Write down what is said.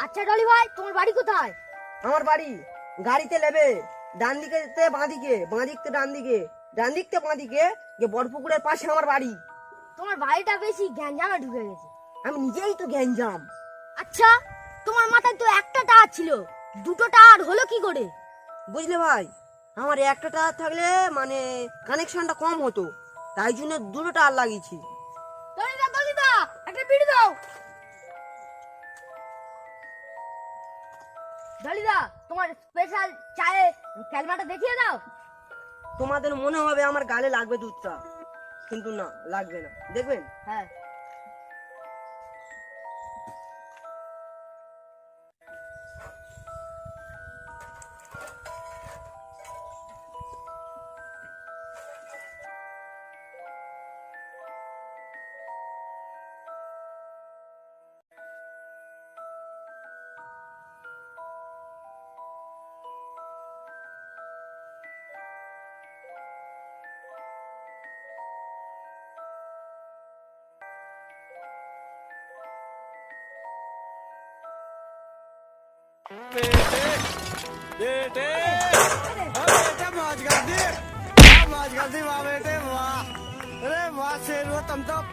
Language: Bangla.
আচ্ছা ডলি ভাই, তোমার বাড়ি কোথায়? আমার বাড়ি গাড়িতে নেবে, ডান দিকে বাঁ দিকে, বাঁ দিকতে ডান দিকে, ডান দিকতে বাঁ দিকে, যে বড়পুকুরের পাশে আমার বাড়ি। তোমার বাড়িটা বেশি গ্যাঞ্জামে ঢুকে গেছে। আমি নিজেই তো গ্যাঞ্জাম। আচ্ছা, তোমার মাথায় তো একটা টাওয়ার ছিল, দুটো টাওয়ার হলো কি করে? বুঝলে ভাই, আমার একটা টাওয়ার থাকলে মানে কানেকশনটা কম হতো, তাই জন্য দুটো টাওয়ার লাগিয়েছি। দলিদা, একটা বিড়ি দাও। দলিদা, তোমার স্পেশাল চায়ে ক্যালমাটা দেখিয়ে দাও। তোমাদের মনে হবে আমার গালে লাগবে দুধটা, কিন্তু না, লাগবে না, দেখবেন। হ্যাঁ। बेटे मौज कर दी वाह बेटे वाह। अरे वाह शेर तुम तो